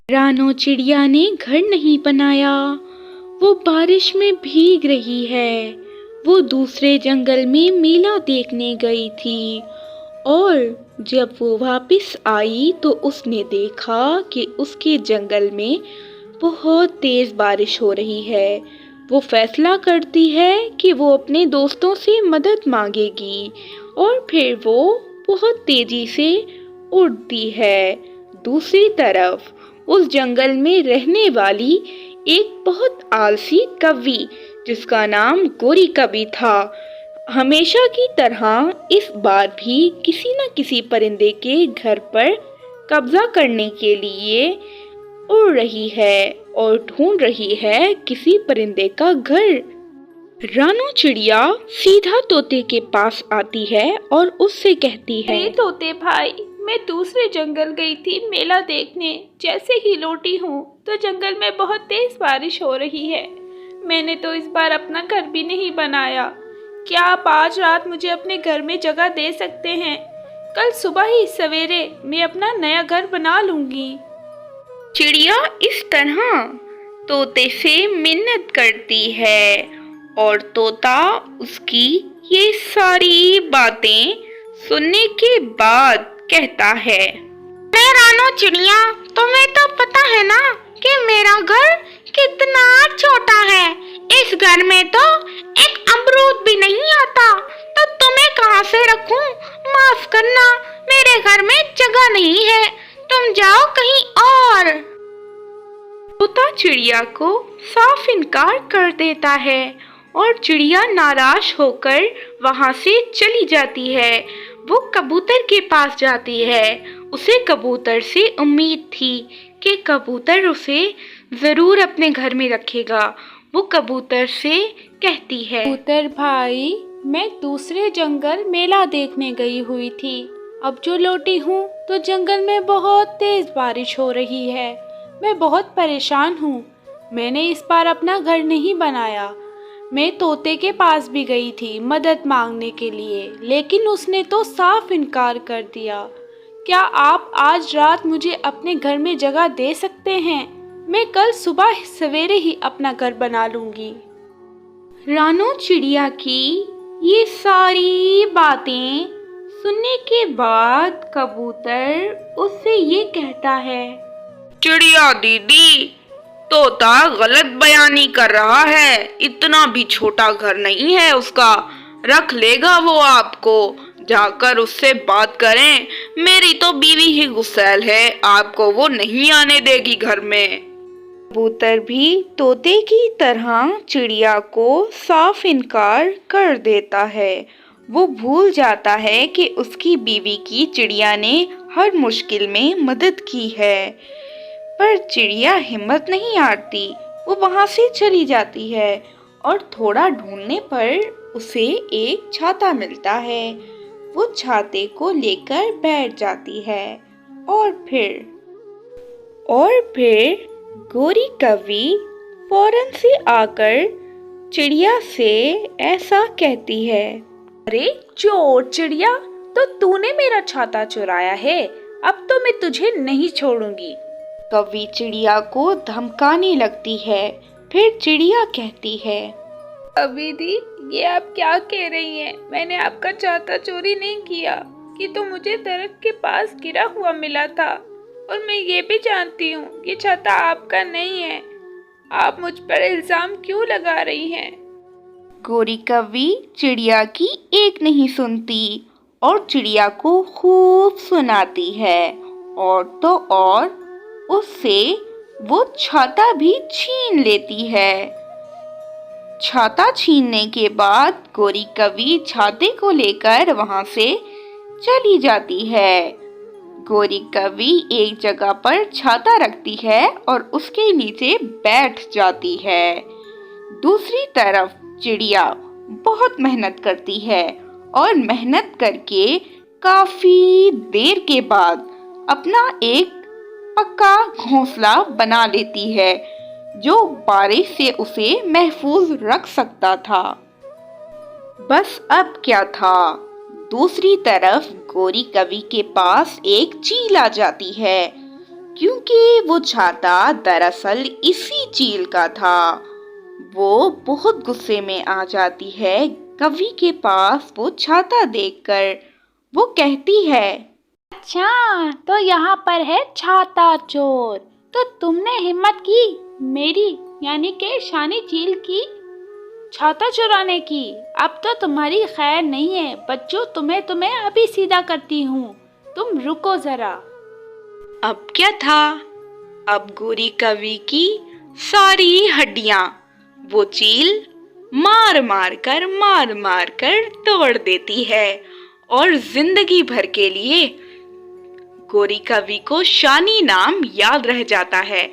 रानो चिड़िया ने घर नहीं बनाया, वो बारिश में भीग रही है। वो दूसरे जंगल में मेला देखने गई थी और जब वो वापस आई तो उसने देखा कि उसके जंगल में बहुत तेज बारिश हो रही है। वो फैसला करती है कि वो अपने दोस्तों से मदद मांगेगी और फिर वो बहुत तेजी से उड़ती है। दूसरी तरफ उस जंगल में रहने वाली एक बहुत आलसी कौवी, जिसका नाम गोरी कौवी था, हमेशा की तरह इस बार भी किसी न किसी परिंदे के घर पर कब्जा करने के लिए उड़ रही है और ढूंढ रही है किसी परिंदे का घर। रानो चिड़िया सीधा तोते के पास आती है और उससे कहती है, अरे तोते भाई, मैं दूसरे जंगल गई थी मेला देखने। जैसे ही लौटी हूँ तो जंगल में बहुत तेज बारिश हो रही है। मैंने तो इस बार अपना घर भी नहीं बनाया। क्या आप आज रात मुझे अपने घर में जगह दे सकते हैं? कल सुबह ही सवेरे मैं अपना नया घर बना लूंगी। चिड़िया इस तरह तोते से मिन्नत करती है और तोता उसकी ये सारी बातें सुनने के बाद कहता है, अरे रानो चिड़िया, तुम्हें तो पता है ना कि मेरा घर कितना छोटा है। इस घर में तो एक अमरूद भी नहीं आता, तो तुम्हें कहाँ से रखूं? माफ करना, मेरे घर में जगह नहीं है, तुम जाओ कहीं और। तोता चिड़िया को साफ इनकार कर देता है और चिड़िया नाराज होकर वहां से चली जाती है। वो कबूतर के पास जाती है। उसे कबूतर से उम्मीद थी कि कबूतर उसे जरूर अपने घर में रखेगा। वो कबूतर से कहती है, कबूतर भाई, मैं दूसरे जंगल मेला देखने गई हुई थी। अब जो लौटी हूँ तो जंगल में बहुत तेज बारिश हो रही है। मैं बहुत परेशान हूँ। मैंने इस बार अपना घर नहीं बनाया। मैं तोते के पास भी गई थी मदद मांगने के लिए, लेकिन उसने तो साफ इनकार कर दिया। क्या आप आज रात मुझे अपने घर में जगह दे सकते हैं? मैं कल सुबह सवेरे ही अपना घर बना लूंगी। रानो चिड़िया की ये सारी बातें सुनने के बाद कबूतर उससे ये कहता है, चिड़िया दीदी, तोता गलत बयानी कर रहा है। इतना भी छोटा घर नहीं है उसका, रख लेगा वो आपको। जाकर उससे बात करें। मेरी तो बीवी ही गुस्सैल है, आपको वो नहीं आने देगी घर में। कबूतर भी तोते की तरह चिड़िया को साफ इनकार कर देता है। वो भूल जाता है कि उसकी बीवी की चिड़िया ने हर मुश्किल में मदद की है। पर चिड़िया हिम्मत नहीं हारती। वो वहां से चली जाती है और थोड़ा ढूंढने पर उसे एक छाता मिलता है। वो छाते को लेकर बैठ जाती है और फिर गोरी कौवी फौरन से आकर चिड़िया से ऐसा कहती है, अरे चोर चिड़िया, तो तूने मेरा छाता चुराया है। अब तो मैं तुझे नहीं छोड़ूंगी। कौवी चिड़िया को धमकाने लगती है। फिर चिड़िया कहती है, कौवी दी, ये आप क्या कह रही हैं? मैंने आपका छाता चोरी नहीं किया। कि तो मुझे दरख्त के पास गिरा हुआ मिला था और मैं ये भी जानती हूँ कि छाता आपका नहीं है। आप मुझ पर इल्जाम क्यों लगा रही हैं? गोरी कौवी चिड़िया की एक नहीं सुनती और चिड़िया को खूब सुनाती है और तो और उससे वो छाता भी छीन लेती है। छाता छीनने के बाद गोरी कौवी छाते को लेकर वहां से चली जाती है। गोरी कौवी एक जगह पर छाता रखती है और उसके नीचे बैठ जाती है। दूसरी तरफ चिड़िया बहुत मेहनत करती है और मेहनत करके काफी देर के बाद अपना एक पक्का घोंसला बना लेती है, जो बारिश से उसे महफूज रख सकता था। बस अब क्या था, दूसरी तरफ गोरी कौवी के पास एक चील आ जाती है। क्योंकि वो छाता दरअसल इसी चील का था। वो बहुत गुस्से में आ जाती है कवि के पास वो छाता देखकर। वो कहती है, अच्छा, तो यहाँ पर है छाता चोर। तो तुमने हिम्मत की मेरी यानी कि शानी चील की छाता चुराने की। अब तो तुम्हारी खैर नहीं है बच्चों, तुम्हें अभी सीधा करती हूँ। तुम रुको जरा। अब क्या था, अब गोरी कवि की सारी हड्डियां वो चील मार मार कर तोड़ देती है और जिंदगी भर के लिए गोरी कवि को शानी नाम याद रह जाता है।